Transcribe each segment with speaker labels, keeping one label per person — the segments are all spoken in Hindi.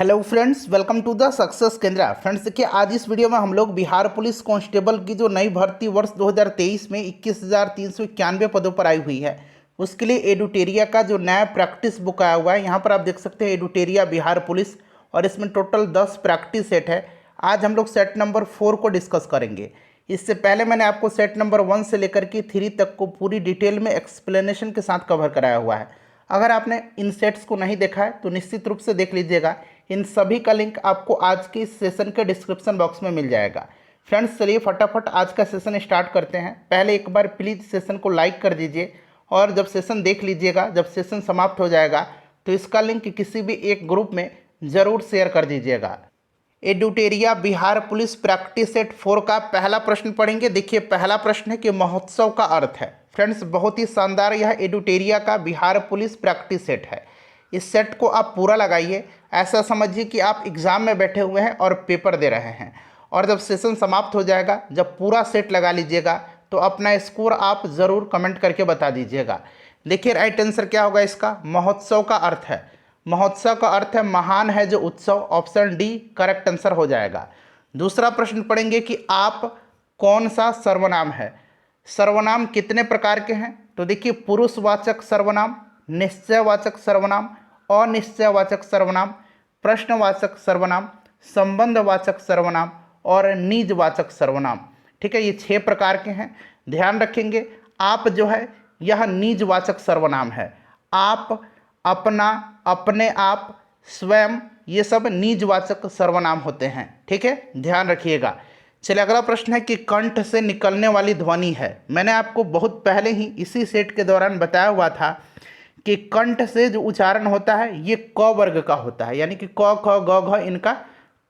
Speaker 1: Hello friends, welcome to the success Kendra. Friends देखिए, आज इस वीडियो में हम लोग बिहार पुलिस कांस्टेबल की जो नई भर्ती वर्ष 2023 में 21,391 पदों पर आई हुई है, उसके लिए एडुटेरिया का जो नया प्रैक्टिस बुक आया हुआ है, यहाँ पर आप देख सकते हैं एडुटेरिया बिहार पुलिस, और इसमें टोटल 10 प्रैक्टिस सेट है। आज हम लोग सेट नंबर 4 को डिस्कस करेंगे। इससे पहले मैंने आपको सेट नंबर 1 से लेकर के 3 तक को पूरी डिटेल में एक्सप्लेनेशन के साथ कवर कराया हुआ है। अगर आपने इन सेट्स को नहीं देखा है तो निश्चित रूप से देख लीजिएगा। इन सभी का लिंक आपको आज के इस सेशन के डिस्क्रिप्शन बॉक्स में मिल जाएगा। फ्रेंड्स चलिए फटाफट आज का सेशन स्टार्ट करते हैं। पहले एक बार प्लीज़ सेशन को लाइक कर दीजिए, और जब सेशन देख लीजिएगा, जब सेशन समाप्त हो जाएगा तो इसका लिंक किसी भी एक ग्रुप में ज़रूर शेयर कर दीजिएगा। एडुटेरिया बिहार पुलिस प्रैक्टिस सेट 4 का पहला प्रश्न पढ़ेंगे। देखिए, पहला प्रश्न है कि महोत्सव का अर्थ है। फ्रेंड्स बहुत ही शानदार यह एडुटेरिया का बिहार पुलिस प्रैक्टिस सेट है। इस सेट को आप पूरा लगाइए, ऐसा समझिए कि आप एग्ज़ाम में बैठे हुए हैं और पेपर दे रहे हैं, और जब सेशन समाप्त हो जाएगा, जब पूरा सेट लगा लीजिएगा तो अपना स्कोर आप ज़रूर कमेंट करके बता दीजिएगा। देखिए राइट आंसर क्या होगा इसका। महोत्सव का अर्थ है, महोत्सव का अर्थ है महान है जो उत्सव। ऑप्शन डी करेक्ट आंसर हो जाएगा। दूसरा प्रश्न पढ़ेंगे कि आप कौन सा सर्वनाम है। सर्वनाम कितने प्रकार के हैं, तो देखिए पुरुषवाचक सर्वनाम, निश्चयवाचक सर्वनाम, अनिश्चयवाचक सर्वनाम, प्रश्नवाचक सर्वनाम, संबंधवाचक सर्वनाम और निजवाचक सर्वनाम। ठीक है, ये 6 प्रकार के हैं, ध्यान रखेंगे। आप जो है यह निजवाचक सर्वनाम है। आप, अपना, अपने आप, स्वयं, ये सब निजवाचक सर्वनाम होते हैं। ठीक है, ध्यान रखिएगा। चलिए अगला प्रश्न है कि कंठ से निकलने वाली ध्वनि है। मैंने आपको बहुत पहले ही इसी सेट के दौरान बताया हुआ था कि कंठ से जो उच्चारण होता है ये क वर्ग का होता है, यानी कि क ख ग घ इनका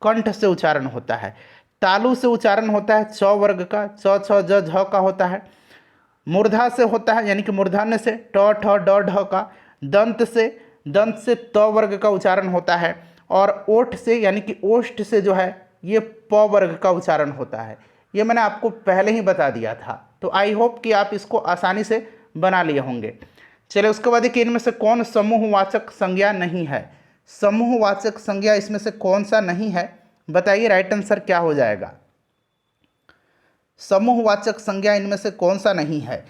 Speaker 1: कंठ से उच्चारण होता है। तालु से उच्चारण होता है च वर्ग का, च छ ज झ का होता है। मूर्धा से होता है, यानी कि मूर्धन्य से ट ठ ड ढ का। दंत से त वर्ग का उच्चारण होता है, और ओठ से यानी कि ओष्ठ से जो है ये प वर्ग का उच्चारण होता है। ये मैंने आपको पहले ही बता दिया था, तो आई होप कि आप इसको आसानी से बना लिए होंगे। चलिए उसके बाद देखिए, इनमें से कौन समूहवाचक संज्ञा नहीं है। समूहवाचक संज्ञा इसमें से कौन सा नहीं है, बताइए राइट आंसर क्या हो जाएगा। समूहवाचक संज्ञा इनमें से कौन सा नहीं है।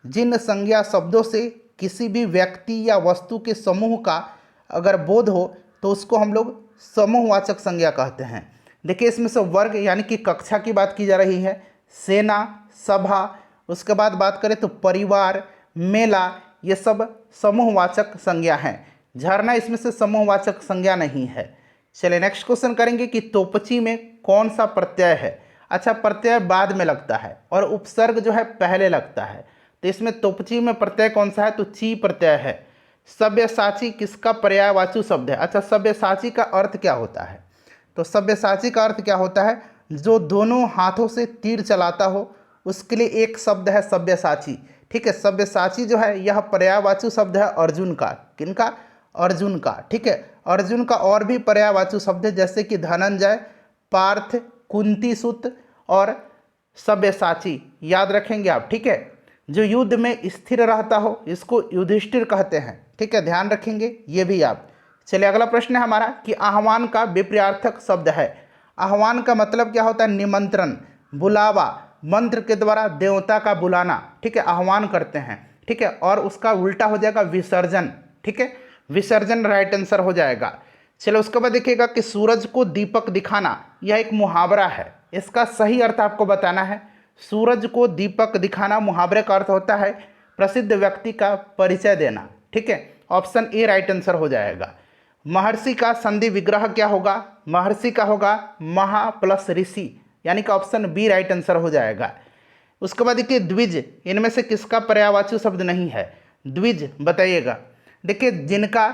Speaker 1: जिन संज्ञा शब्दों से किसी भी व्यक्ति या वस्तु के समूह का अगर बोध हो तो उसको हम लोग समूहवाचक संज्ञा कहते हैं। देखिए इसमें से वर्ग यानी कि कक्षा की बात की जा रही है, सेना, सभा, उसके बाद बात करें तो परिवार, मेला, ये सब समूहवाचक संज्ञा हैं। झरना इसमें से समूहवाचक संज्ञा नहीं है। चलिए नेक्स्ट क्वेश्चन करेंगे कि तोपची में कौन सा प्रत्यय है। अच्छा, प्रत्यय बाद में लगता है और उपसर्ग जो है पहले लगता है, तो इसमें तोपची में प्रत्यय कौन सा है, तो ची प्रत्यय है। सब्यसाची किसका पर्यायवाची शब्द है। अच्छा, सब्यसाची का अर्थ क्या होता है, तो सब्यसाची का अर्थ क्या होता है, जो दोनों हाथों से तीर चलाता हो, उसके लिए एक शब्द है सब्यसाची। ठीक है, सब्यसाची जो है यह पर्यायवाची शब्द है अर्जुन का। किनका, अर्जुन का। ठीक है, अर्जुन का और भी पर्यायवाची शब्द है, जैसे कि धनंजय, पार्थ, कुंती सुत और सब्यसाची, याद रखेंगे आप। ठीक है, जो युद्ध में स्थिर रहता हो इसको युधिष्ठिर कहते हैं। ठीक है, ध्यान रखेंगे ये भी आप। चलिए अगला प्रश्न है हमारा कि आह्वान का विपर्यार्थक शब्द है। आह्वान का मतलब क्या होता है, निमंत्रण, बुलावा, मंत्र के द्वारा देवता का बुलाना। ठीक है, आह्वान करते हैं। ठीक है, और उसका उल्टा हो जाएगा विसर्जन। ठीक है, विसर्जन राइट आंसर हो जाएगा। चलो उसके बाद देखिएगा कि सूरज को दीपक दिखाना, यह एक मुहावरा है, इसका सही अर्थ आपको बताना है। सूरज को दीपक दिखाना मुहावरे का अर्थ होता है प्रसिद्ध व्यक्ति का परिचय देना। ठीक है, ऑप्शन ए राइट आंसर हो जाएगा। महर्षि का संधि विग्रह क्या होगा, महर्षि का होगा महा प्लस ऋषि, यानी कि ऑप्शन बी राइट आंसर हो जाएगा। उसके बाद देखिए द्विज, इनमें से किसका पर्यायवाची शब्द नहीं है, द्विज बताइएगा। देखिए जिनका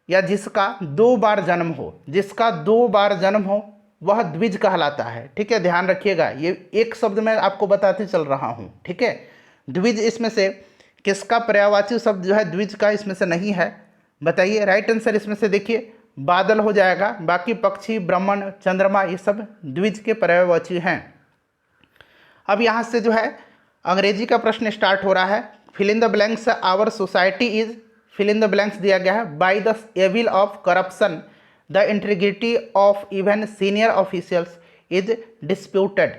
Speaker 1: या जिसका 2 बार जन्म हो, जिसका 2 बार जन्म हो वह द्विज कहलाता है। ठीक है, ध्यान रखिएगा, ये एक शब्द मैं आपको बताते चल रहा हूँ। ठीक है, द्विज इसमें से किसका पर्यायवाची शब्द जो है द्विज का इसमें से नहीं है, बताइए राइट आंसर इसमें से देखिए बादल हो जाएगा। बाकी पक्षी, ब्रह्मण, चंद्रमा, ये सब द्विज के पर्यायवाची हैं। अब यहाँ से जो है अंग्रेजी का प्रश्न स्टार्ट हो रहा है। Fill in the blanks, our society is, fill in the blanks दिया गया है, by the evil of corruption the integrity of even senior officials is disputed.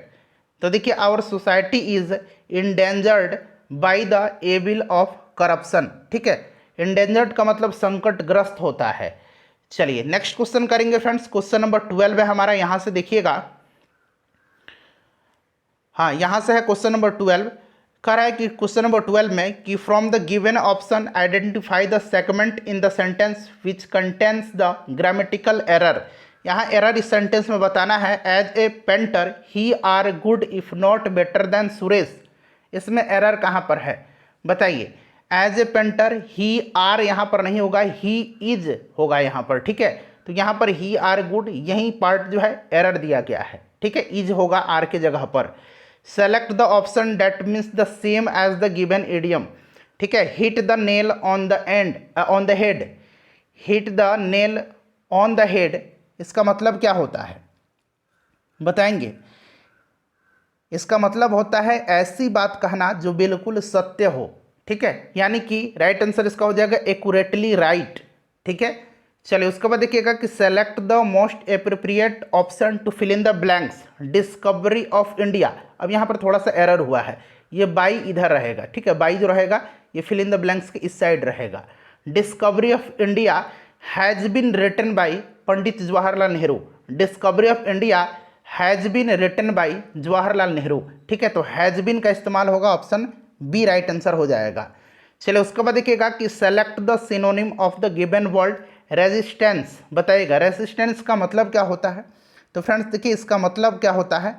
Speaker 1: तो देखिए our society is endangered by the evil of corruption. ठीक है, इंडेंजर्ड का मतलब संकटग्रस्त होता है। चलिए नेक्स्ट क्वेश्चन करेंगे फ्रेंड्स। क्वेश्चन नंबर 12 है हमारा, यहां से देखिएगा। हाँ, यहां से है क्वेश्चन नंबर 12। कह रहा है कि क्वेश्चन नंबर 12 में कि from the given option identify the segment in the sentence which contains the grammatical error. यहाँ एरर इस सेंटेंस में बताना है। As a painter he are good if not better than Suresh. इसमें एरर कहाँ पर है बताइए। As a painter he are यहाँ पर नहीं होगा, ही इज होगा यहाँ पर। ठीक है, तो यहाँ पर ही आर गुड, यही पार्ट जो है एरर दिया गया है। ठीक है, इज होगा आर के जगह पर। Select the option that means the same as the given idiom. ठीक है, hit the nail on the end on the head. Hit the nail on the head इसका मतलब क्या होता है बताएंगे। इसका मतलब होता है ऐसी बात कहना जो बिल्कुल सत्य हो। ठीक है, यानी कि राइट आंसर इसका हो जाएगा एक्यूरेटली राइट। ठीक है, चलिए उसके बाद देखिएगा कि select the most appropriate option to fill in the blanks. Discovery of India, अब यहाँ पर थोड़ा सा एरर हुआ है, ये बाई इधर रहेगा। ठीक है, बाई जो रहेगा ये फिल इन द ब्लैंक्स के इस साइड रहेगा। Discovery of India has been written by Pandit Jawaharlal Nehru. Discovery of India has been written by Jawaharlal Nehru. ठीक है, तो हैज़ बीन का इस्तेमाल होगा, ऑप्शन बी राइट आंसर हो जाएगा। चलिए उसके बाद देखिएगा कि select the synonym of the given word resistance बताइएगा। रेजिस्टेंस का मतलब क्या होता है तो फ्रेंड्स देखिए इसका मतलब क्या होता है,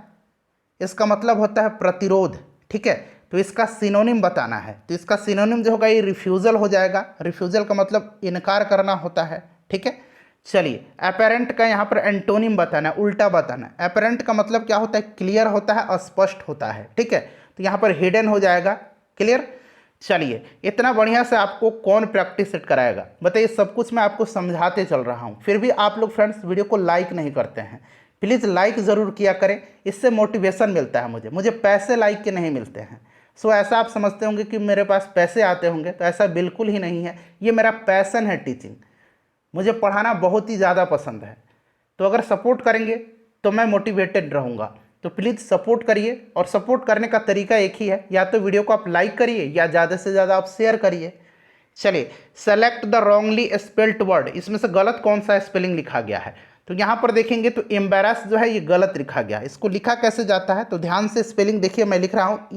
Speaker 1: इसका मतलब होता है प्रतिरोध। ठीक है, तो इसका सिनोनिम बताना है, तो इसका सिनोनिम जो होगा ये रिफ्यूज़ल हो जाएगा। रिफ्यूज़ल का मतलब इनकार करना होता है। ठीक है, चलिए अपेरेंट का यहाँ पर एंटोनिम बताना है, उल्टा बताना है। अपेरेंट का मतलब क्या होता है, क्लियर होता है, अस्पष्ट होता है। ठीक है, तो यहाँ पर हिडन हो जाएगा। क्लियर, चलिए इतना बढ़िया से आपको कौन प्रैक्टिस सेट कराएगा बताइए। सब कुछ मैं आपको समझाते चल रहा हूँ, फिर भी आप लोग फ्रेंड्स वीडियो को लाइक नहीं करते हैं। प्लीज़ लाइक ज़रूर किया करें, इससे मोटिवेशन मिलता है मुझे पैसे लाइक के नहीं मिलते हैं। सो ऐसा आप समझते होंगे कि मेरे पास पैसे आते होंगे, तो ऐसा बिल्कुल ही नहीं है। ये मेरा पैसन है टीचिंग, मुझे पढ़ाना बहुत ही ज़्यादा पसंद है। तो अगर सपोर्ट करेंगे तो मैं मोटिवेटेड रहूँगा। तो प्लीज़ सपोर्ट करिए, और सपोर्ट करने का तरीका एक ही है, या तो वीडियो को आप लाइक करिए या ज़्यादा से ज़्यादा आप शेयर करिए। चलिए select the wrongly spelled word, इसमें से गलत कौन सा स्पेलिंग लिखा गया है। तो यहाँ पर देखेंगे तो एम्बेरस जो है ये गलत लिखा गया है। इसको लिखा कैसे जाता है तो ध्यान से स्पेलिंग देखिए, मैं लिख रहा हूँ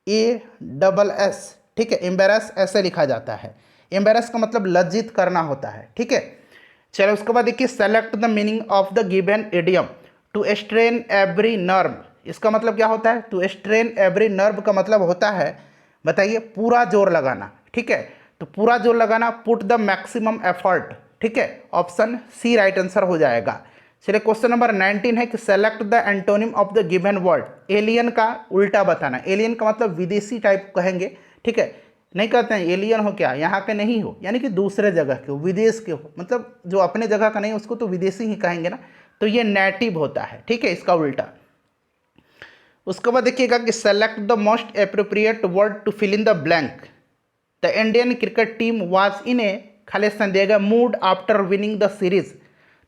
Speaker 1: EMBARRASS। ठीक है, एम्बेरस ऐसे लिखा जाता है। एम्बेरस का मतलब लज्जित करना होता है। ठीक है, चलो उसके बाद देखिए select the meaning of the given idiom. To strain every nerve, इसका मतलब क्या होता है, टू स्ट्रेन एवरी नर्व का मतलब होता है बताइए पूरा जोर लगाना। ठीक है, तो पूरा जोर लगाना, पुट द मैक्सिमम एफर्ट। ठीक है, ऑप्शन सी राइट आंसर हो जाएगा। चलिए क्वेश्चन नंबर 19 है कि select the antonym of the given word. Alien का उल्टा बताना। एलियन का मतलब विदेशी टाइप कहेंगे। ठीक है, नहीं कहते हैं एलियन हो क्या, यहाँ के नहीं हो, यानी कि दूसरे जगह के हो, विदेश के हो, मतलब जो अपने जगह का नहीं उसको तो विदेशी ही कहेंगे ना, तो ये नेटिव होता है। ठीक है, इसका उल्टा। उसके बाद देखिएगा कि select the most appropriate word to fill in the blank. The Indian cricket team was in a खालिस्तान देगा mood after winning the series.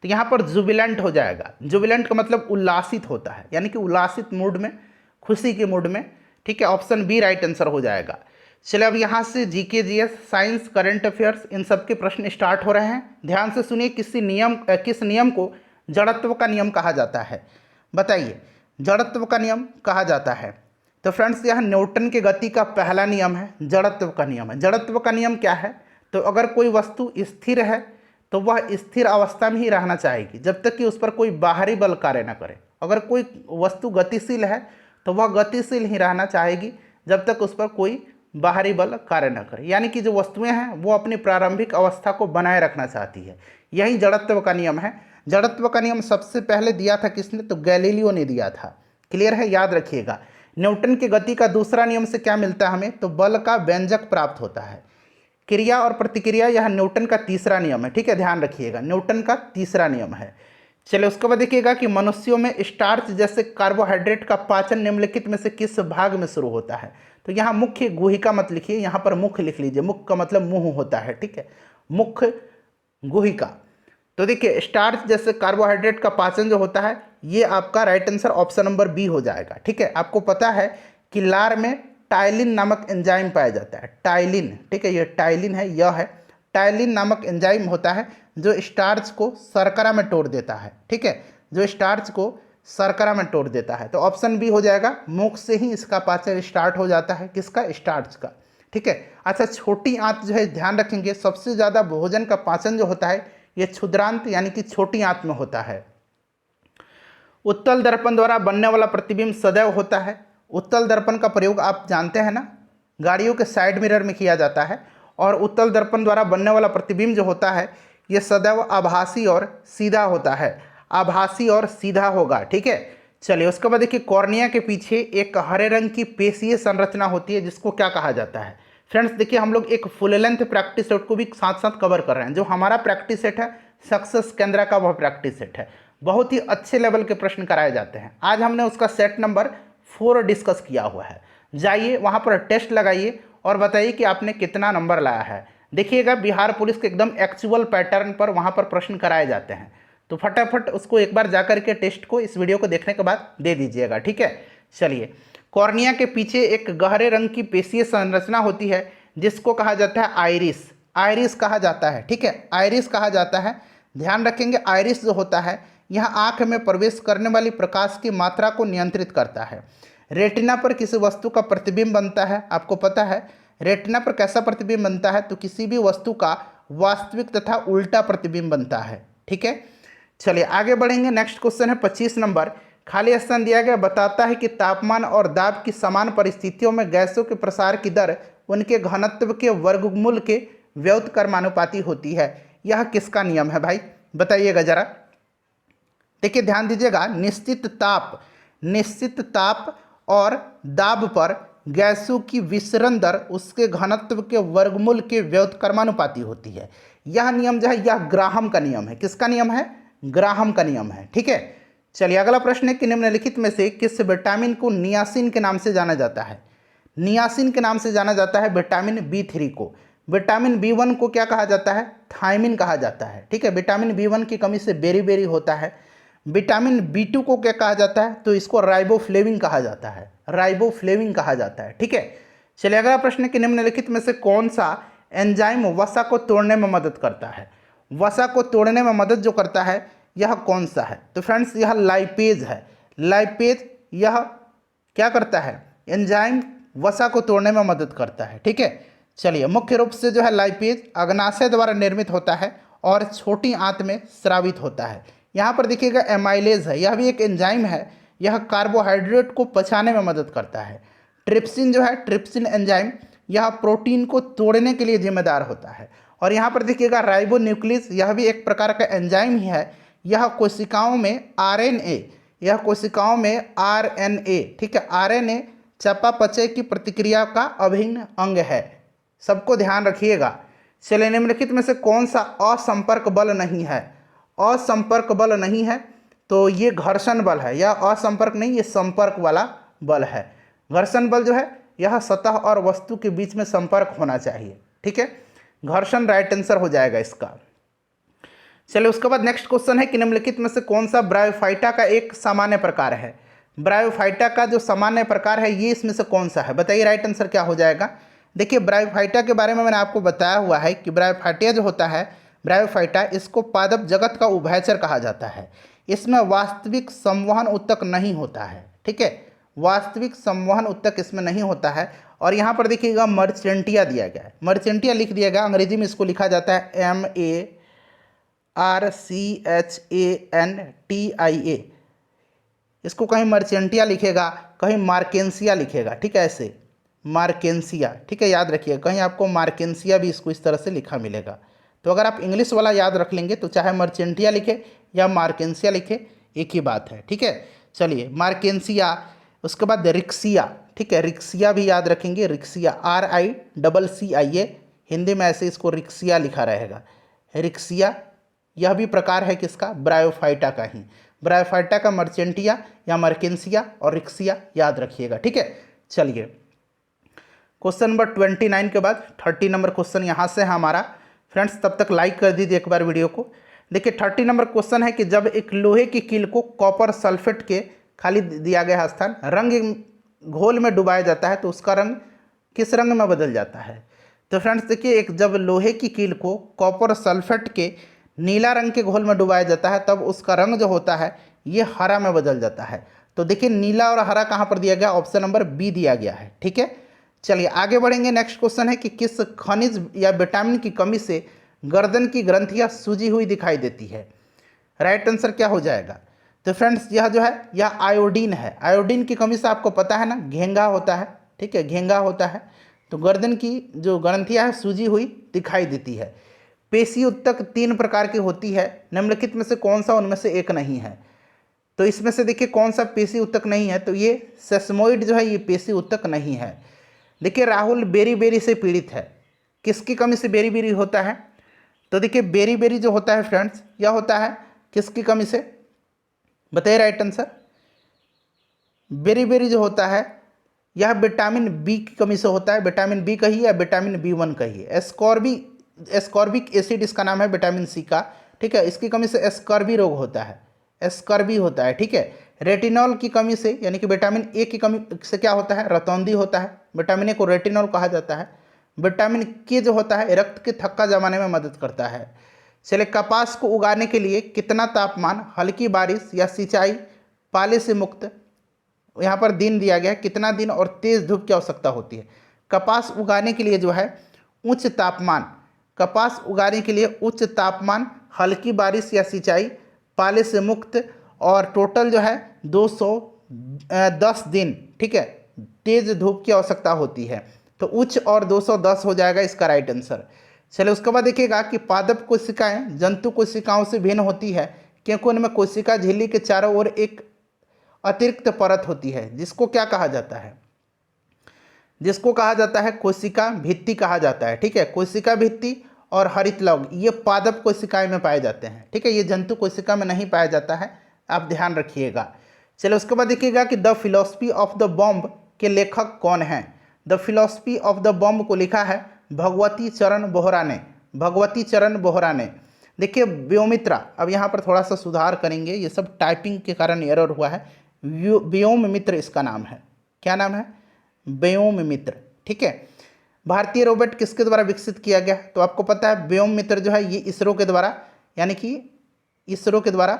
Speaker 1: तो यहाँ पर जुबिलेंट हो जाएगा। जुबिलेंट का मतलब उल्लासित होता है, यानी कि उल्लासित मूड में, खुशी के मूड में। ठीक है, ऑप्शन बी राइट आंसर हो जाएगा। चलिए अब यहाँ से GK, GS, science, current affairs in सब के प्रश्न स्टार्ट हो रहे हैं। ध्यान से सुनिए। किस नियम को जड़त्व का नियम कहा जाता है बताइए। जड़त्व का नियम कहा जाता है तो फ्रेंड्स यहाँ न्यूटन के गति का पहला नियम है, जड़त्व का नियम है। जड़त्व का नियम क्या है तो अगर कोई वस्तु स्थिर है तो वह स्थिर अवस्था में ही रहना चाहेगी जब तक कि उस पर कोई बाहरी बल कार्य न करे। अगर कोई वस्तु गतिशील है तो वह गतिशील ही रहना चाहेगी जब तक उस पर कोई बाहरी बल कार्य न करे। यानी कि जो वस्तुएं हैं वो अपनी प्रारंभिक अवस्था को बनाए रखना चाहती है। यही जड़त्व का नियम है। जड़त्व का नियम सबसे पहले दिया था किसने तो गैलीलियो ने दिया था। क्लियर है, याद रखिएगा। न्यूटन की गति का दूसरा नियम से क्या मिलता है हमें तो बल का व्यंजक प्राप्त होता है। क्रिया और प्रतिक्रिया यह न्यूटन का तीसरा नियम है। ठीक है, ध्यान रखिएगा, न्यूटन का तीसरा नियम है। चलिए उसके बाद देखिएगा कि मनुष्यों में स्टार्च जैसे कार्बोहाइड्रेट का पाचन निम्नलिखित में से किस भाग में शुरू होता है। तो यहाँ मुख्य गुहिका मत लिखिए, यहाँ पर मुख्य लिख लीजिए। मुख्य का मतलब मुंह होता है, ठीक है, मुख्य गुहिका। तो देखिए स्टार्च जैसे कार्बोहाइड्रेट का पाचन जो होता है, ये आपका right answer option number B हो जाएगा, ठीक है। आपको पता है कि लार में टाइलिन नामक एंजाइम पाया जाता है, टाइलिन, ठीक है, ये टाइलिन है, यह है टाइलिन नामक एंजाइम होता है जो स्टार्च को शर्करा में तोड़ देता है, ठीक है, जो स्टार्च को शर्करा में तोड़ देता है। तो ऑप्शन बी हो जाएगा, मुख से ही इसका पाचन स्टार्ट हो जाता है, किसका, स्टार्च का, ठीक है। अच्छा, छोटी आंत जो है ध्यान रखेंगे, सबसे ज़्यादा भोजन का पाचन जो होता है ये क्षुद्रांत यानी कि छोटी आंत में होता है। उत्तल दर्पण द्वारा बनने वाला प्रतिबिंब सदैव होता है। उत्तल दर्पण का प्रयोग आप जानते हैं ना, गाड़ियों के साइड मिरर में किया जाता है। और उत्तल दर्पण द्वारा बनने वाला प्रतिबिंब जो होता है ये सदैव आभासी और सीधा होता है, आभासी और सीधा होगा, ठीक है। चलिए उसके बाद देखिए, कॉर्निया के पीछे एक हरे रंग की पेशीय संरचना होती है जिसको क्या कहा जाता है। फ्रेंड्स देखिए, हम लोग एक फुल लेंथ प्रैक्टिस सेट को भी साथ साथ कवर कर रहे हैं। जो हमारा प्रैक्टिस सेट है सक्सेस केंद्र का, वह प्रैक्टिस सेट है, बहुत ही अच्छे लेवल के प्रश्न कराए जाते हैं। आज हमने उसका सेट नंबर 4 डिस्कस किया हुआ है। जाइए वहाँ पर टेस्ट लगाइए और बताइए कि आपने कितना नंबर लाया है। देखिएगा बिहार पुलिस के एकदम एक्चुअल पैटर्न पर वहाँ पर प्रश्न कराए जाते हैं, तो फटाफट उसको एक बार जाकर के टेस्ट को इस वीडियो को देखने के बाद दे दीजिएगा, ठीक है। चलिए, कॉर्निया के पीछे एक गहरे रंग की पेशीय संरचना होती है जिसको कहा जाता है आइरिस, आइरिस कहा जाता है, ठीक है, आइरिस कहा जाता है। ध्यान रखेंगे, आइरिस जो होता है यह आँख में प्रवेश करने वाली प्रकाश की मात्रा को नियंत्रित करता है। रेटिना पर किसी वस्तु का प्रतिबिंब बनता है, आपको पता है रेटिना पर कैसा प्रतिबिंब बनता है, तो किसी भी वस्तु का वास्तविक तथा उल्टा प्रतिबिंब बनता है, ठीक है। चलिए आगे बढ़ेंगे। नेक्स्ट क्वेश्चन है 25 नंबर, खाली स्थान दिया गया, बताता है कि तापमान और दाब की समान परिस्थितियों में गैसों के प्रसार की दर उनके घनत्व के वर्गमूल के व्युत्क्रमानुपाती होती है। यह किसका नियम है भाई, बताइएगा जरा। देखिए ध्यान दीजिएगा, निश्चित ताप और दाब पर गैसों की विसरण दर उसके घनत्व के वर्गमूल के व्युत्क्रमानुपाती होती है। यह नियम जो है यह ग्राहम का नियम है, किसका नियम है, ग्राहम का नियम है, ठीक है। चलिए अगला प्रश्न है कि निम्नलिखित में से किस विटामिन को नियासिन के नाम से जाना जाता है। नियासिन के नाम से जाना जाता है विटामिन B3 को। विटामिन B1 को क्या कहा जाता है, थायमिन कहा जाता है, ठीक है। विटामिन B1 की कमी से बेरी होता है। विटामिन B2 को क्या कहा जाता है, तो इसको राइबोफ्लेविन कहा जाता है, राइबोफ्लेविन कहा जाता है, ठीक है। चलिए अगला प्रश्न है कि निम्नलिखित में से कौन सा एंजाइम वसा को तोड़ने में मदद करता है। वसा को तोड़ने में मदद जो करता है यह कौन सा है, तो फ्रेंड्स यह लाइपेज है। लाइपेज यह क्या करता है, एंजाइम वसा को तोड़ने में मदद करता है, ठीक है। चलिए मुख्य रूप से जो है लाइपेज अग्नाशय द्वारा निर्मित होता है और छोटी आंत में स्रावित होता है। यहाँ पर देखिएगा एमाइलेज है, यह भी एक एंजाइम है, यह कार्बोहाइड्रेट को पचाने में मदद करता है। ट्रिप्सिन जो है, ट्रिप्सिन एंजाइम, यह प्रोटीन को तोड़ने के लिए जिम्मेदार होता है। और यहाँ पर देखिएगा राइबोन्यूक्लियस, यह भी एक प्रकार का एंजाइम ही है। यह कोशिकाओं में आरएनए, यह कोशिकाओं में आरएनए, ठीक है, आरएनए चयापचय की प्रक्रिया का अभिन्न अंग है, सबको ध्यान रखिएगा। चलिए निम्नलिखित में से कौन सा असंपर्क बल नहीं है, असंपर्क बल नहीं है, तो ये घर्षण बल है। यह असंपर्क नहीं, ये संपर्क वाला बल है। घर्षण बल जो है यह सतह और वस्तु के बीच में संपर्क होना चाहिए, ठीक है। घर्षण राइट आंसर हो जाएगा इसका। चलिए उसके बाद नेक्स्ट क्वेश्चन है कि निम्नलिखित में से कौन सा ब्रायोफाइटा का एक सामान्य प्रकार है। ब्रायोफाइटा का जो सामान्य प्रकार है ये इसमें से कौन सा है, बताइए राइट आंसर क्या हो जाएगा। देखिए ब्रायोफाइटा के बारे में मैंने आपको बताया हुआ है कि ब्रायोफाइटा जो होता है, ब्रायोफाइटा, इसको पादप जगत का उभयचर कहा जाता है। इसमें वास्तविक संवहन ऊतक नहीं होता है, ठीक है, वास्तविक संवहन ऊतक इसमें नहीं होता है। और यहाँ पर देखिएगा मर्चेंटिया दिया गया है, मर्चेंटिया लिख दिया गया, अंग्रेजी में इसको लिखा जाता है MARCHANTIA। इसको कहीं मर्चेंटिया लिखेगा, कहीं मार्केंसिया लिखेगा, ठीक है, ऐसे मार्केंसिया, ठीक है, याद रखिए। कहीं आपको मार्केंसिया भी इसको इस तरह से लिखा मिलेगा। तो अगर आप इंग्लिश वाला याद रख लेंगे तो चाहे मर्चेंटिया लिखे या मार्केंसिया लिखे एक ही बात है, ठीक है। चलिए मार्केंसिया, उसके बाद रिक्सिया, ठीक है, रिक्सिया भी याद रखेंगे, रिक्सिया RICCIA, हिंदी में ऐसे इसको रिक्सिया लिखा रहेगा, रिक्सिया। यह भी प्रकार है किसका, ब्रायोफाइटा का ही। ब्रायोफाइटा का मर्चेंटिया या मार्केंसिया और रिक्सिया याद रखिएगा, ठीक है। चलिए क्वेश्चन नंबर 29 के बाद 30 नंबर क्वेश्चन यहाँ से है हमारा। फ्रेंड्स तब तक लाइक कर दीजिए एक बार वीडियो को। देखिए 30 नंबर क्वेश्चन है कि जब एक लोहे की कील को कॉपर सल्फेट के खाली दिया गया स्थान रंग घोल में डुबाया जाता है तो उसका रंग किस रंग में बदल जाता है। तो फ्रेंड्स देखिए, एक जब लोहे की कील को कॉपर सल्फेट के नीला रंग के घोल में डुबाया जाता है तब उसका रंग जो होता है ये हरा में बदल जाता है। तो देखिए नीला और हरा कहाँ पर दिया गया, ऑप्शन नंबर बी दिया गया है। ठीक है, चलिए आगे बढ़ेंगे। नेक्स्ट क्वेश्चन है कि किस खनिज या विटामिन की कमी से गर्दन की ग्रंथियाँ सूजी हुई दिखाई देती है। राइट आंसर क्या हो जाएगा। तो फ्रेंड्स यह जो है यह आयोडीन है। आयोडीन की कमी से आपको पता है ना घेंगा होता है। ठीक है, घेंगा होता है तो गर्दन की जो ग्रंथियाँ है सूजी हुई दिखाई देती है। पेशी उत्तक 3 प्रकार की होती है, निम्नलिखित में से कौन सा उनमें से एक नहीं है। तो इसमें से देखिए कौन सा पेशी उत्तक नहीं है, तो ये सेस्मोइड जो है ये पेशी उत्तक नहीं है। देखिए राहुल बेरी से पीड़ित है, किसकी कमी से बेरी होता है। तो देखिए बेरी जो होता है फ्रेंड्स यह होता है किसकी कमी से, बताइए राइट आंसर। बेरी जो होता है यह विटामिन बी की कमी से होता है। विटामिन बी कहिए या विटामिन B1 कहिए। एस्कॉर्बिक एसिड इसका नाम है विटामिन सी का। ठीक है, इसकी कमी से एस्कर्बी रोग होता है, एस्कर्बी होता है। ठीक है, रेटिनॉल की कमी से यानी कि विटामिन ए की कमी से क्या होता है, रतौंधी होता है। विटामिन ए को रेटिनॉल कहा जाता है। विटामिन के जो होता है रक्त के थक्का जमाने में मदद करता है। चलिए कपास को उगाने के लिए कितना तापमान, हल्की बारिश या सिंचाई, पाले से मुक्त, यहाँ पर दिन दिया गया है कितना दिन और तेज़ धूप की आवश्यकता होती है। कपास उगाने के लिए जो है उच्च तापमान, कपास उगाने के लिए उच्च तापमान, हल्की बारिश या सिंचाई, पाले से मुक्त और टोटल जो है 210 दिन। ठीक है, तेज़ धूप की आवश्यकता होती है। तो उच्च और 210 हो जाएगा इसका राइट आंसर। चलिए उसके बाद देखिएगा कि पादप कोशिकाएं जंतु कोशिकाओं से भिन्न होती है क्योंकि उनमें कोशिका झिल्ली के चारों ओर एक अतिरिक्त परत होती है जिसको क्या कहा जाता है, जिसको कहा जाता है कोशिका भित्ति कहा जाता है। ठीक है, कोशिका भित्ति और हरित लौग ये पादप कोशिकाएं में पाए जाते हैं। ठीक है, ये जंतु कोशिका में नहीं पाया जाता है, आप ध्यान रखिएगा। चलिए उसके बाद देखिएगा कि the philosophy of the bomb के लेखक कौन हैं। The philosophy of the bomb को लिखा है भगवती चरण बोहरा ने। भगवती चरण बोहरा ने। देखिए व्योमित्रा, अब यहाँ पर थोड़ा सा सुधार करेंगे, ये सब टाइपिंग के कारण एरर हुआ है। व्योम मित्र इसका नाम है। क्या नाम है, व्योम मित्र। ठीक है, भारतीय रोबोट किसके द्वारा विकसित किया गया, तो आपको पता है व्योम मित्र जो है ये इसरो के द्वारा, यानी कि इसरो के द्वारा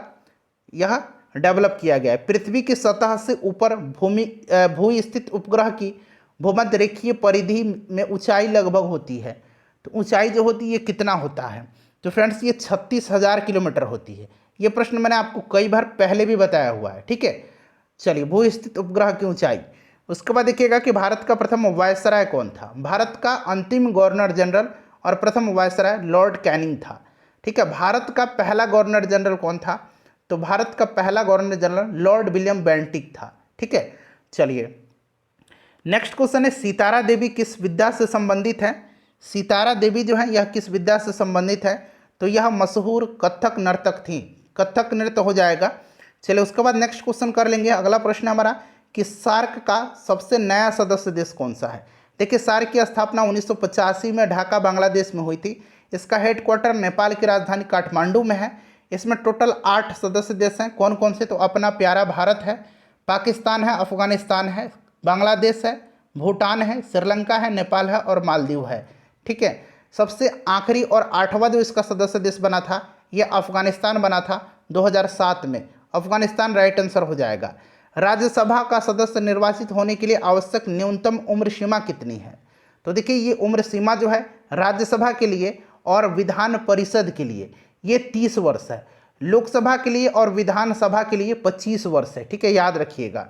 Speaker 1: यह डेवलप किया गया है। पृथ्वी की सतह से ऊपर भू स्थित उपग्रह की भूमध्य रेखीय परिधि में ऊंचाई लगभग होती है। तो ऊंचाई जो होती है ये कितना होता है, तो फ्रेंड्स ये 36,000 किलोमीटर होती है। ये प्रश्न मैंने आपको कई बार पहले भी बताया हुआ है। ठीक है, चलिए भू स्थित उपग्रह की ऊंचाई। उसके बाद देखिएगा कि भारत का प्रथम वायसराय कौन था। भारत का अंतिम गवर्नर जनरल और प्रथम वायसराय लॉर्ड कैनिंग था। ठीक है, भारत का पहला गवर्नर जनरल कौन था, तो भारत का पहला governor general Lord William Bentinck था। ठीक है, चलिए नेक्स्ट क्वेश्चन है सितारा देवी किस विद्या से संबंधित है। सितारा देवी जो है यह किस विद्या से संबंधित है, तो यह मशहूर कथक नर्तक थी। कथक नृत्य हो जाएगा। चलिए उसके बाद नेक्स्ट क्वेश्चन कर लेंगे। अगला प्रश्न हमारा कि सार्क का सबसे नया सदस्य देश कौन सा है। देखिए सार्क की स्थापना 1985 में ढाका बांग्लादेश में हुई थी। इसका हेडक्वार्टर नेपाल की राजधानी काठमांडू में है। इसमें टोटल 8 सदस्य देश हैं। कौन कौन से, तो अपना प्यारा भारत है, पाकिस्तान है, अफगानिस्तान है, बांग्लादेश है, भूटान है, श्रीलंका है, नेपाल है और मालदीव है। ठीक है, सबसे आखिरी और 8वां जो इसका सदस्य देश बना था ये अफगानिस्तान बना था 2007 में। अफगानिस्तान राइट आंसर हो जाएगा। राज्यसभा का सदस्य निर्वाचित होने के लिए आवश्यक न्यूनतम उम्र सीमा कितनी है, तो देखिए ये उम्र सीमा जो है राज्यसभा के लिए और विधान परिषद के लिए ये 30 वर्ष है। लोकसभा के लिए और विधानसभा के लिए 25 वर्ष है। ठीक है, याद रखिएगा।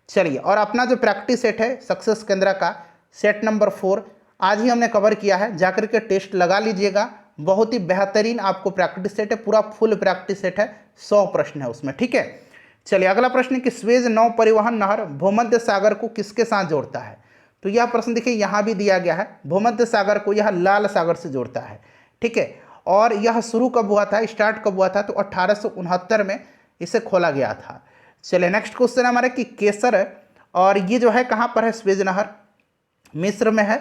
Speaker 1: चलिए और अपना जो प्रैक्टिस सेट है सक्सेस केंद्र का सेट नंबर 4 आज ही हमने कवर किया है, जाकर के टेस्ट लगा लीजिएगा। बहुत ही बेहतरीन आपको प्रैक्टिस सेट है, पूरा फुल प्रैक्टिस सेट है, 100 प्रश्न है उसमें। ठीक है, चलिए अगला प्रश्न कि स्वेज नौ परिवहन नहर भूमध्य सागर को किसके साथ जोड़ता है। तो यह प्रश्न देखिए यहाँ भी दिया गया है, भूमध्य सागर को यह लाल सागर से जोड़ता है। ठीक है, और यह शुरू कब हुआ था, स्टार्ट कब हुआ था, तो 1869 में इसे खोला गया था। चलिए नेक्स्ट क्वेश्चन हमारे कि केसर, और ये जो है कहाँ पर है स्वेज नहर, मिस्र में है।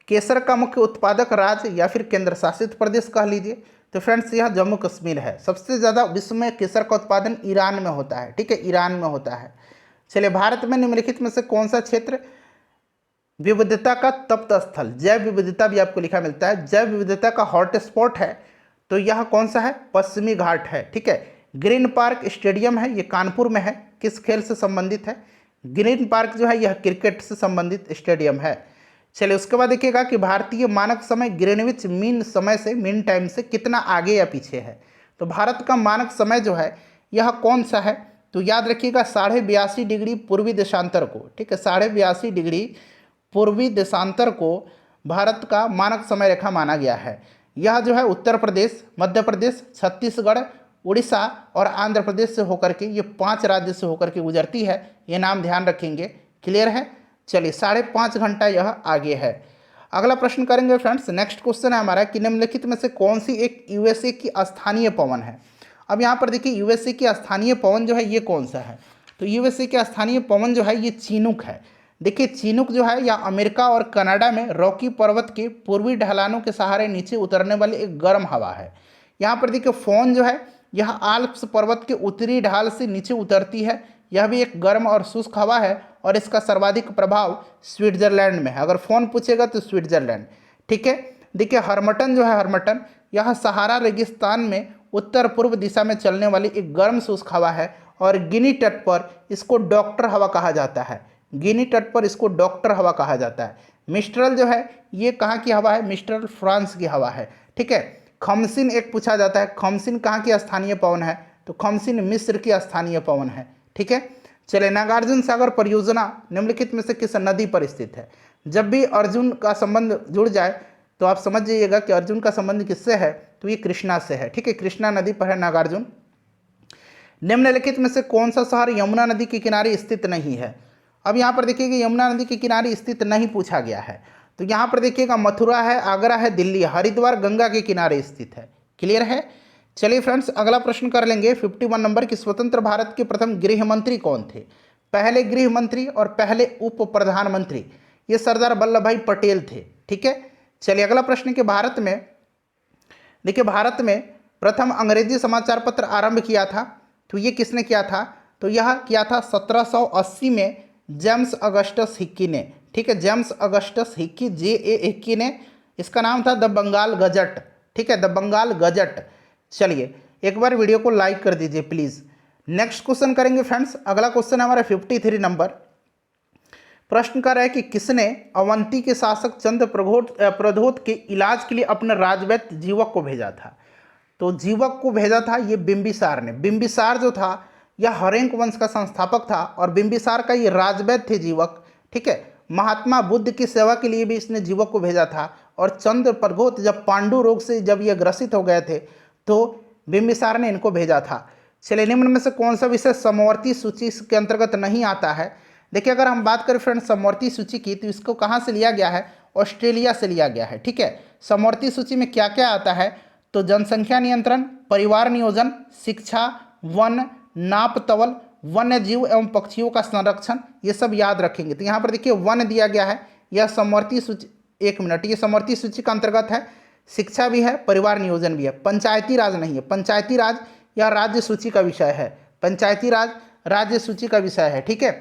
Speaker 1: केसर का मुख्य उत्पादक राज्य या फिर केंद्र शासित प्रदेश कह लीजिए, तो फ्रेंड्स यह जम्मू कश्मीर है। सबसे ज़्यादा विश्व में केसर का उत्पादन ईरान में होता है, ठीक है, ईरान में होता है। चलिए, भारत में निम्नलिखित में से कौन सा क्षेत्र विविधता का तप्त स्थल, जैव विविधता भी आपको लिखा मिलता है, जैव विविधता का हॉटस्पॉट है, तो यह कौन सा है? पश्चिमी घाट है, ठीक है। ग्रीन पार्क स्टेडियम है, ये कानपुर में है। किस खेल से संबंधित है? ग्रीन पार्क जो है यह क्रिकेट से संबंधित स्टेडियम है। चलिए, उसके बाद देखिएगा कि भारतीय मानक समय ग्रीनविच मीन समय से, मीन टाइम से कितना आगे या पीछे है। तो भारत का मानक समय जो है यह कौन सा है? तो याद रखिएगा 82.5 डिग्री पूर्वी देशांतर को, ठीक है, 82.5 डिग्री पूर्वी देशांतर को भारत का मानक समय रेखा माना गया है। यह जो है उत्तर प्रदेश, मध्य प्रदेश, छत्तीसगढ़, उड़ीसा और आंध्र प्रदेश से होकर के, ये 5 राज्य से होकर के गुजरती है। ये नाम ध्यान रखेंगे। क्लियर है? चलिए, 5.5 घंटा यह आगे है। अगला प्रश्न करेंगे फ्रेंड्स। नेक्स्ट क्वेश्चन है हमारा कि निम्नलिखित में से कौन सी एक यूएसए की स्थानीय पवन है। अब यहाँ पर देखिए, यूएसए की स्थानीय पवन जो है ये कौन सा है? तो यूएसए की स्थानीय पवन जो है ये चीनुक है। देखिए, चीनुक जो है यह अमेरिका और कनाडा में रॉकी पर्वत के पूर्वी ढलानों के सहारे नीचे उतरने वाली एक गर्म हवा है। यहाँ पर देखिए, फोन जो है यह आल्प्स पर्वत के उत्तरी ढाल से नीचे उतरती है। यह भी एक गर्म और शुष्क हवा है और इसका सर्वाधिक प्रभाव स्विट्जरलैंड में है। अगर फोन पूछेगा तो स्विट्जरलैंड, ठीक है। देखिए, हर्मटन जो है, हर्मटन यह सहारा रेगिस्तान में उत्तर पूर्व दिशा में चलने वाली एक गर्म शुष्क हवा है और गिनी तट पर इसको डॉक्टर हवा कहा जाता है। गिनी तट पर इसको डॉक्टर हवा कहा जाता है। मिस्ट्रल जो है ये कहाँ की हवा है? मिस्ट्रल फ्रांस की हवा है, ठीक है। खमसिन एक पूछा जाता है, खमसिन कहाँ की स्थानीय पवन है? तो खमसिन मिस्र की स्थानीय पवन है, ठीक है। चलिए, नागार्जुन सागर परियोजना निम्नलिखित में से किस नदी पर स्थित है? जब भी अर्जुन का संबंध जुड़ जाए तो आप समझ जाइएगा कि अर्जुन का संबंध किससे है, तो ये कृष्णा से है, ठीक है। कृष्णा नदी पर है नागार्जुन। निम्नलिखित में से कौन सा शहर यमुना नदी के किनारे स्थित नहीं है? अब यहाँ पर देखिएगा यमुना नदी के किनारे स्थित नहीं पूछा गया है, तो यहाँ पर देखिएगा मथुरा है, आगरा है, दिल्ली, हरिद्वार गंगा के किनारे स्थित है। क्लियर है? चलिए फ्रेंड्स, अगला प्रश्न कर लेंगे 51 नंबर की। स्वतंत्र भारत के प्रथम गृह मंत्री कौन थे? पहले गृह मंत्री और पहले उप प्रधानमंत्री ये सरदार वल्लभ भाई पटेल थे, ठीक है। चलिए, अगला प्रश्न के भारत में देखिए, भारत में प्रथम अंग्रेजी समाचार पत्र आरंभ किया था, तो ये किसने किया था? तो यह किया था 1780 में जेम्स अगस्टस हिक्की ने, ठीक है। James Augustus Hickey, JA Hickey ने। इसका नाम था द बंगाल गजट, ठीक है, द बंगाल गजट। चलिए, एक बार वीडियो को लाइक कर दीजिए प्लीज़। नेक्स्ट क्वेश्चन करेंगे फ्रेंड्स। अगला क्वेश्चन हमारा 53 नंबर। प्रश्न कर रहा है कि किसने अवंती के शासक चंद्र प्रद्योत के इलाज के लिए अपने राजवैद्य जीवक को भेजा था? तो जीवक को भेजा था ये बिंबिसार ने। बिंबिसार जो था यह हरेंक वंश का संस्थापक था और बिंबिसार का ये राजवैद्य थे जीवक, ठीक है। महात्मा बुद्ध की सेवा के लिए भी इसने जीवक को भेजा था। और चंद्र प्रद्योत जब पांडु रोग से जब ये ग्रसित हो गए थे तो बिंबिसार ने इनको भेजा था। चलिए, निम्न में से कौन सा विषय समवर्ती सूची के अंतर्गत नहीं आता है? देखिए, अगर हम बात करें फ्रेंड्स समवर्ती सूची की, तो इसको कहाँ से लिया गया है? ऑस्ट्रेलिया से लिया गया है, ठीक है। समवर्ती सूची में क्या क्या आता है? तो जनसंख्या नियंत्रण, परिवार नियोजन, शिक्षा, वन, नाप तवल, वन्य जीव एवं पक्षियों का संरक्षण, ये सब याद रखेंगे। तो यहाँ पर देखिए वन दिया गया है, यह समवर्ती सूची, एक मिनट, ये समवर्ती सूची का अंतर्गत है। शिक्षा भी है, परिवार नियोजन भी है। पंचायती राज नहीं है, पंचायती राज यह राज्य सूची का विषय है। पंचायती राज राज्य सूची का विषय है, ठीक है।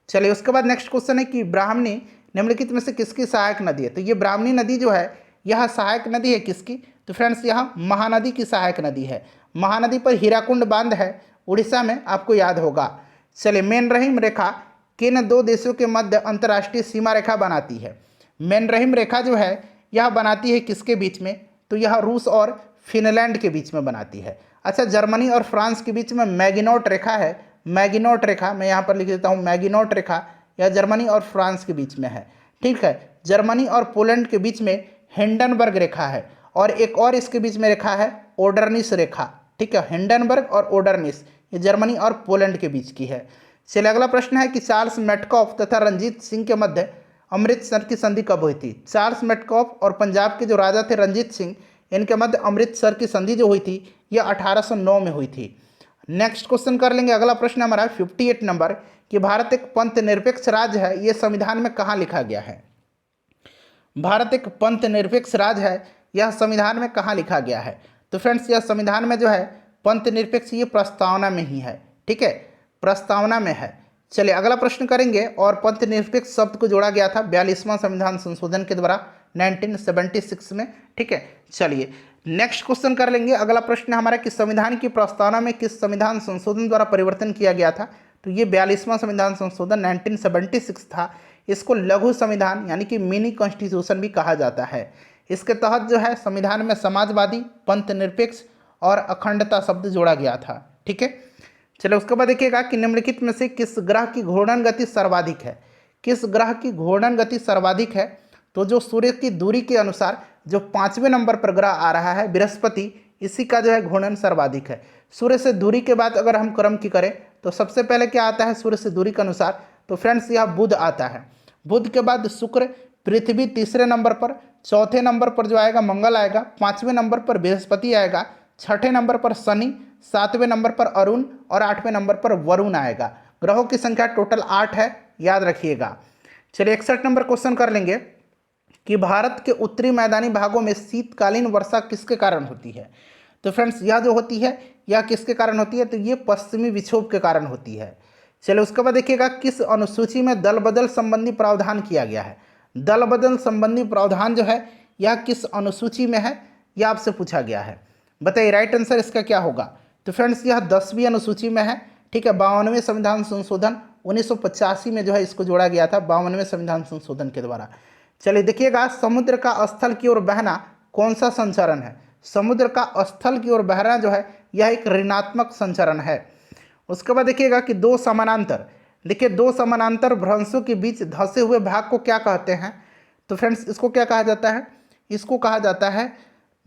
Speaker 1: चलिए, उसके बाद नेक्स्ट क्वेश्चन है कि ब्राह्मणी निम्नलिखित में से किसकी सहायक नदी है? तो ये ब्राह्मणी नदी जो है यह सहायक नदी है किसकी? तो फ्रेंड्स यह महानदी की सहायक नदी है। महानदी पर हीराकुंड बांध है उड़ीसा में, आपको याद होगा। चलिए, मेनरहिम रेखा किन दो देशों के मध्य अंतर्राष्ट्रीय सीमा रेखा बनाती है? मेनरहिम रेखा जो है यह बनाती है किसके बीच में? तो यह रूस और फिनलैंड के बीच में बनाती है। अच्छा, जर्मनी और फ्रांस के बीच में मैगिनोट रेखा है। मैगिनोट रेखा मैं यहाँ पर लिख देता हूँ, मैगिनोट रेखा यह जर्मनी और फ्रांस के बीच में है, ठीक है। जर्मनी और पोलैंड के बीच में हिंडनबर्ग रेखा है और एक और इसके बीच में रेखा है ओडरनिस रेखा, ठीक है। हिंडनबर्ग और ओडरनिस ये जर्मनी और पोलैंड के बीच की है। चलिए, अगला प्रश्न है कि चार्ल्स मेटकॉफ तथा रंजीत सिंह के मध्य अमृतसर की संधि कब हुई थी? चार्ल्स मेटकॉफ और पंजाब के जो राजा थे रंजीत सिंह, इनके मध्य अमृतसर की संधि जो हुई थी यह 1809 में हुई थी। नेक्स्ट क्वेश्चन कर लेंगे। अगला प्रश्न हमारा 58 नंबर कि भारत एक पंथ निरपेक्ष राज्य है, ये संविधान में कहाँ लिखा गया है? भारत एक पंथ निरपेक्ष राज्य है, यह संविधान में कहाँ लिखा गया है? तो फ्रेंड्स यह संविधान में जो है पंथ निरपेक्ष ये प्रस्तावना में ही है, ठीक है, प्रस्तावना में है। चलिए अगला प्रश्न करेंगे। और पंथ निरपेक्ष शब्द को जोड़ा गया था 42वां संविधान संशोधन के द्वारा 1976 में, ठीक है। चलिए नेक्स्ट क्वेश्चन कर लेंगे। अगला प्रश्न हमारा कि संविधान की प्रस्तावना में किस संविधान संशोधन द्वारा परिवर्तन किया गया था? तो ये 42वां संविधान संशोधन 1976 था। इसको लघु संविधान यानी कि मिनी कॉन्स्टिट्यूशन भी कहा जाता है। इसके तहत जो है संविधान में समाजवादी, पंथ निरपेक्ष और अखंडता शब्द जोड़ा गया था, ठीक है। चलो उसके बाद देखिएगा कि निम्नलिखित में से किस ग्रह की घूर्णन गति सर्वाधिक है? किस ग्रह की घूर्णन गति सर्वाधिक है? तो जो सूर्य की दूरी के अनुसार जो 5वें नंबर पर ग्रह आ रहा है बृहस्पति, इसी का जो है घूर्णन सर्वाधिक है। सूर्य से दूरी के बाद अगर हम क्रम की करें तो सबसे पहले क्या आता है सूर्य से दूरी के अनुसार? तो फ्रेंड्स यह बुध आता है। बुध के बाद शुक्र, पृथ्वी तीसरे नंबर पर, चौथे नंबर पर जो आएगा मंगल आएगा, 5वें नंबर पर बृहस्पति आएगा, 6ठे नंबर पर शनि, 7वें नंबर पर अरुण और 8वें नंबर पर वरुण आएगा। ग्रहों की संख्या टोटल 8 है, याद रखिएगा। चलिए 61 नंबर क्वेश्चन कर लेंगे कि भारत के उत्तरी मैदानी भागों में शीतकालीन वर्षा किसके कारण होती है? तो फ्रेंड्स यह जो होती है यह किसके कारण होती है? तो ये पश्चिमी विक्षोभ के कारण होती है। चलिए उसके बाद देखिएगा किस अनुसूची में दल बदल संबंधी प्रावधान किया गया है? दल बदल संबंधी प्रावधान जो है यह किस अनुसूची में है, यह आपसे पूछा गया है। बताइए राइट आंसर इसका क्या होगा? तो फ्रेंड्स यह 10वीं अनुसूची में है, ठीक है। 52वें संविधान संशोधन 1985 में जो है इसको जोड़ा गया था, 52वें संविधान संशोधन के द्वारा। चलिए देखिएगा समुद्र का स्थल की ओर बहना कौन सा संचरण है? समुद्र का स्थल की ओर बहना जो है यह एक ऋणात्मक संचरण है। उसके बाद देखिएगा कि दो समानांतर, देखिए दो समानांतर भ्रंशों के बीच धंसे हुए भाग को क्या कहते हैं? तो फ्रेंड्स इसको क्या कहा जाता है? इसको कहा जाता है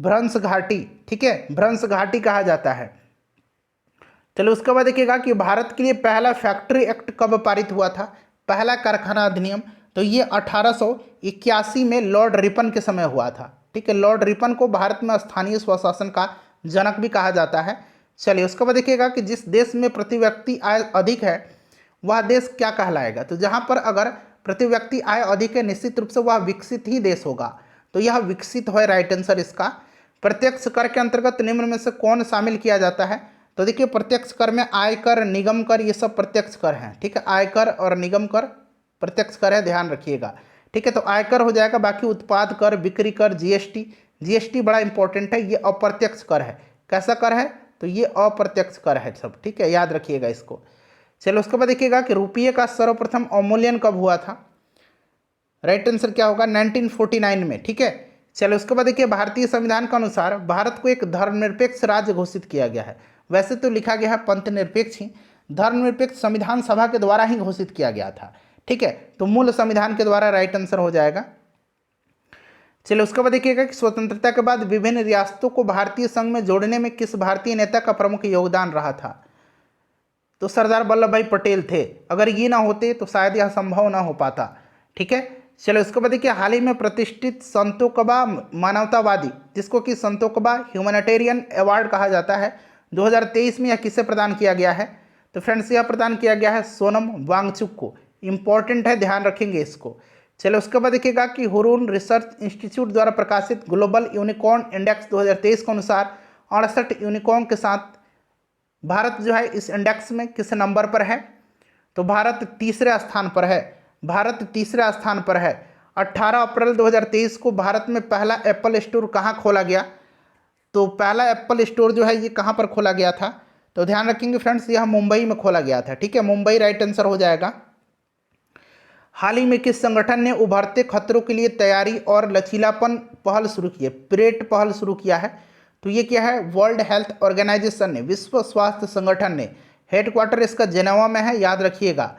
Speaker 1: भ्रंश घाटी, ठीक है, भ्रंश घाटी कहा जाता है। चलो उसके बाद देखिएगा कि भारत के लिए पहला फैक्ट्री एक्ट कब पारित हुआ था? पहला कारखाना अधिनियम, तो ये 1881 में लॉर्ड रिपन के समय हुआ था, ठीक है। लॉर्ड रिपन को भारत में स्थानीय स्वशासन का जनक भी कहा जाता है। चलिए उसके बाद देखिएगा कि जिस देश में प्रति व्यक्ति आय अधिक है वह देश क्या कहलाएगा? तो जहाँ पर अगर प्रति व्यक्ति आय अधिक है निश्चित रूप से वह विकसित ही देश होगा, तो यह विकसित है राइट आंसर इसका। प्रत्यक्ष कर के अंतर्गत निम्न में से कौन शामिल किया जाता है? तो देखिए प्रत्यक्ष कर में आयकर, निगम कर, ये सब प्रत्यक्ष कर हैं, ठीक है। आयकर और निगम कर प्रत्यक्ष कर है, ध्यान रखिएगा, ठीक है। तो आयकर हो जाएगा, बाकी उत्पाद कर, बिक्री कर, जीएसटी, जीएसटी बड़ा इंपॉर्टेंट है, ये अप्रत्यक्ष कर है। कैसा कर है? तो ये अप्रत्यक्ष कर है सब, ठीक है, याद रखिएगा इसको। चलो उसके बाद देखिएगा कि रुपये का सर्वप्रथम अवमूल्यन कब हुआ था? राइट आंसर क्या होगा? 1949 में, ठीक है। चलो उसके बाद देखिए भारतीय संविधान के अनुसार भारत को एक धर्मनिरपेक्ष राज्य घोषित किया गया है। वैसे तो लिखा गया है पंथ निरपेक्ष ही, धर्मनिरपेक्ष संविधान सभा के द्वारा ही घोषित किया गया था, ठीक है। तो मूल संविधान के द्वारा राइट आंसर हो जाएगा। चलिए उसके बाद देखिएगा कि स्वतंत्रता के बाद विभिन्न रियासतों को भारतीय संघ में जोड़ने में किस भारतीय नेता का प्रमुख योगदान रहा था? तो सरदार वल्लभ भाई पटेल थे। अगर ये ना होते तो शायद यह संभव ना हो पाता, ठीक है। चलो उसके बाद देखिए हाल ही में प्रतिष्ठित संतोकबा मानवतावादी, जिसको कि संतोकबा ह्यूमैनिटेरियन अवार्ड कहा जाता है, 2023 में यह किसे प्रदान किया गया है? तो फ्रेंड्स यह प्रदान किया गया है सोनम वांगचुक को। इंपॉर्टेंट है, ध्यान रखेंगे इसको। चलो उसके बाद देखिएगा कि हुरून रिसर्च इंस्टीट्यूट द्वारा प्रकाशित ग्लोबल यूनिकॉर्न इंडेक्स 2023 के अनुसार 68 यूनिकॉर्न के साथ भारत जो है इस इंडेक्स में किस नंबर पर है? तो भारत तीसरे स्थान पर है, भारत तीसरे स्थान पर है। 18 अप्रैल 2023 को भारत में पहला एप्पल स्टोर कहाँ खोला गया? तो पहला एप्पल स्टोर जो है ये कहाँ पर खोला गया था? तो ध्यान रखेंगे फ्रेंड्स यह मुंबई में खोला गया था, ठीक है। मुंबई राइट आंसर हो जाएगा। हाल ही में किस संगठन ने उभरते खतरों के लिए तैयारी और लचीलापन पहल शुरू की है? परेड पहल शुरू किया है। तो ये क्या है? वर्ल्ड हेल्थ ऑर्गेनाइजेशन ने, विश्व स्वास्थ्य संगठन ने। हेडक्वार्टर इसका जेनेवा में है, याद रखिएगा।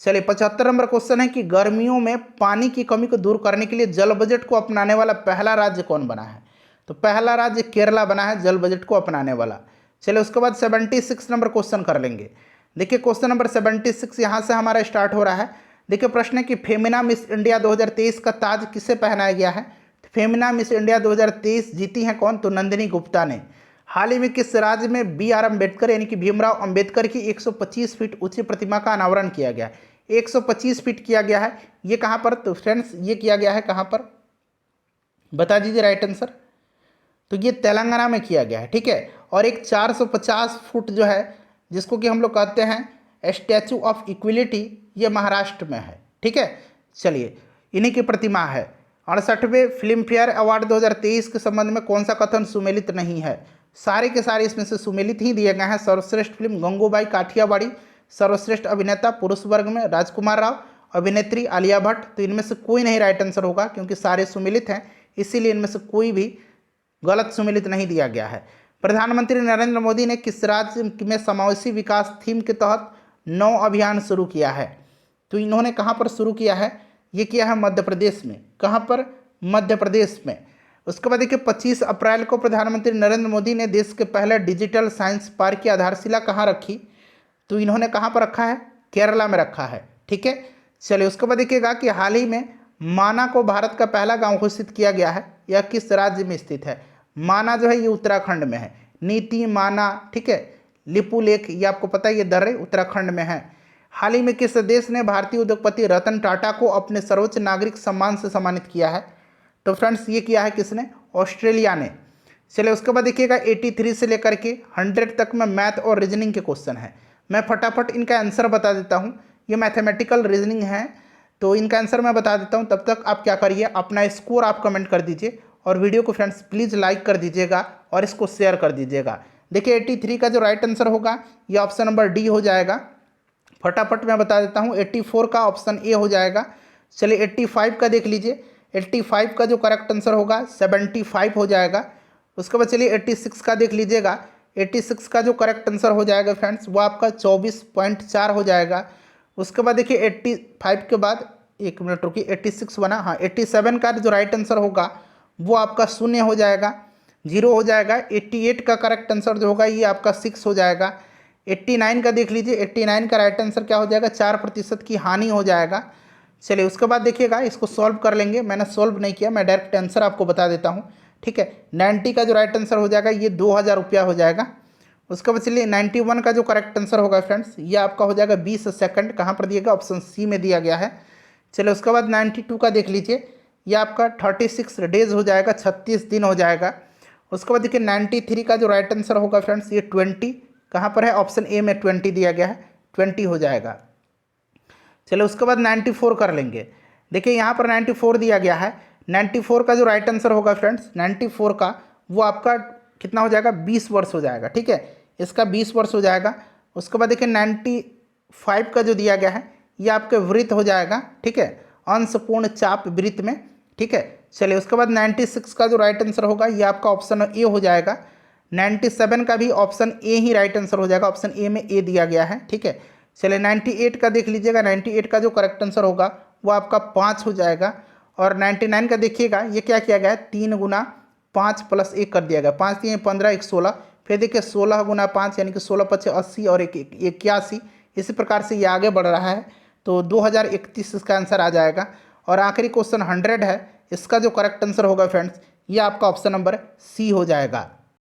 Speaker 1: चलिए 75 नंबर क्वेश्चन है कि गर्मियों में पानी की कमी को दूर करने के लिए जल बजट को अपनाने वाला पहला राज्य कौन बना है? तो पहला राज्य केरला बना है जल बजट को अपनाने वाला। चलिए उसके बाद 76 नंबर क्वेश्चन कर लेंगे। देखिए क्वेश्चन नंबर 76 यहाँ से हमारा स्टार्ट हो रहा है। देखिए प्रश्न है कि फेमिना मिस इंडिया 2023 का ताज किसे पहनाया गया है? फेमिना मिस इंडिया 2023 जीती हैं कौन? तो नंदिनी गुप्ता ने। हाल ही में किस राज्य में बी आर अम्बेडकर यानी कि भीमराव अंबेडकर की 125 फीट ऊंची प्रतिमा का अनावरण किया गया? 125 फीट किया गया है। ये कहाँ पर? तो फ्रेंड्स ये किया गया है कहाँ पर? बता दीजिए राइट आंसर। तो ये तेलंगाना में किया गया है, ठीक है। और एक 450 फुट जो है जिसको कि हम लोग कहते हैं स्टैचू ऑफ इक्विलिटी, ये महाराष्ट्र में है, ठीक है। चलिए, इन्हीं की प्रतिमा है। 68वें फिल्म फेयर अवार्ड 2023 के संबंध में कौन सा कथन सुमेलित नहीं है? सारे के सारे इसमें से सुमेलित ही दिए गए हैं। सर्वश्रेष्ठ फिल्म गंगूबाई काठियावाड़ी, सर्वश्रेष्ठ अभिनेता पुरुष वर्ग में राजकुमार राव, अभिनेत्री आलिया भट्ट। तो इनमें से कोई नहीं राइट आंसर होगा क्योंकि सारे सुमेलित हैं, इसीलिए इनमें से कोई भी गलत सुमेलित नहीं दिया गया है। प्रधानमंत्री नरेंद्र मोदी ने किस राज्य में समावेशी विकास थीम के तहत 9 अभियान शुरू किया है? तो इन्होंने कहाँ पर शुरू किया है? ये किया है मध्य प्रदेश में। कहाँ पर? मध्य प्रदेश में। उसके बाद देखिए 25 अप्रैल को प्रधानमंत्री नरेंद्र मोदी ने देश के पहले डिजिटल साइंस पार्क की आधारशिला कहाँ रखी? तो इन्होंने कहाँ पर रखा है? केरला में रखा है, ठीक है। चलिए, उसके बाद देखिएगा कि हाल ही में माना को भारत का पहला गांव घोषित किया गया है। यह किस राज्य में स्थित है? माना जो है ये उत्तराखंड में है। नीति माना, ठीक है। लिपुलेख, ये आपको पता है ये दर्रे उत्तराखंड में है। हाल ही में किस देश ने भारतीय उद्योगपति रतन टाटा को अपने सर्वोच्च नागरिक सम्मान से सम्मानित किया है? तो फ्रेंड्स ये किया है किसने? ऑस्ट्रेलिया ने। चलिए, उसके बाद देखिएगा 83 से लेकर के 100 तक में मैथ और रीजनिंग के क्वेश्चन है। मैं फटाफट इनका आंसर बता देता हूँ। ये मैथमेटिकल रीजनिंग है, तो इनका आंसर मैं बता देता हूँ। तब तक आप क्या करिए, अपना स्कोर आप कमेंट कर दीजिए और वीडियो को फ्रेंड्स प्लीज़ लाइक कर दीजिएगा और इसको शेयर कर दीजिएगा। देखिए 83 का जो राइट आंसर होगा ये ऑप्शन नंबर डी हो जाएगा। फटाफट मैं बता देता हूँ। 84 का ऑप्शन ए हो जाएगा। चलिए 85 का देख लीजिए। 85 का जो करेक्ट आंसर होगा 75 हो जाएगा। उसके बाद चलिए 86 का देख लीजिएगा। 86 का जो करेक्ट आंसर हो जाएगा फ्रेंड्स वो आपका 24.4 हो जाएगा। उसके बाद देखिए 85 के बाद, एक मिनट रुकिए, 86 बना, हाँ 87 का जो राइट आंसर होगा वो आपका 0 हो जाएगा, 0 हो जाएगा। 88 का करेक्ट आंसर जो होगा ये आपका 6 हो जाएगा। 89 का देख लीजिए। 89 का राइट आंसर क्या हो जाएगा? 4% की हानि हो जाएगा। चलिए, उसके बाद देखिएगा इसको सॉल्व कर लेंगे। मैंने सॉल्व नहीं किया, मैं डायरेक्ट आंसर आपको बता देता हूँ, ठीक है। 90 का जो राइट आंसर हो जाएगा ये 2000 रुपया हो जाएगा। उसके बाद चलिए 91 का जो करेक्ट आंसर होगा फ्रेंड्स ये आपका हो जाएगा 20 सेकंड। कहाँ पर दिएगा? ऑप्शन सी में दिया गया है। चलिए, उसके बाद 92 का देख लीजिए। ये आपका 36 डेज हो जाएगा, 36 दिन हो जाएगा। उसके बाद देखिए 93 का जो राइट आंसर होगा फ्रेंड्स ये 20, कहाँ पर है? ऑप्शन ए में 20 दिया गया है, 20 हो जाएगा। चलो, उसके बाद 94 कर लेंगे। देखिए यहाँ पर 94 दिया गया है। 94 का जो राइट आंसर होगा फ्रेंड्स 94 का वो आपका कितना हो जाएगा? 20 वर्ष हो जाएगा, ठीक है। इसका 20 वर्ष हो जाएगा। उसके बाद देखिए 95 का जो दिया गया है ये आपके वृत्त हो जाएगा, ठीक है, अंशपूर्ण चाप वृत्त में, ठीक है। चलिए, उसके बाद 96 का जो राइट आंसर होगा ये आपका ऑप्शन ए हो जाएगा। 97 का भी option A he right answer हो जाएगा, ऑप्शन ए में ए दिया गया है, ठीक है। चलिए 98 का देख लीजिएगा। 98 का जो करेक्ट आंसर होगा वो आपका 5 हो जाएगा। और 99 का देखिएगा ये क्या किया गया है? 3 गुना 5 प्लस 1 कर दिया गया। 5 3 15, 1 16। फिर देखिए 16 गुना 5 यानी कि 16 5 80 और 1 81। इसी प्रकार से ये आगे बढ़ रहा है। तो 2031 इसका आंसर आ जाएगा। और आखिरी क्वेश्चन 100 है। इसका जो करेक्ट आंसर होगा फ्रेंड्स ये आपका ऑप्शन नंबर सी हो जाएगा।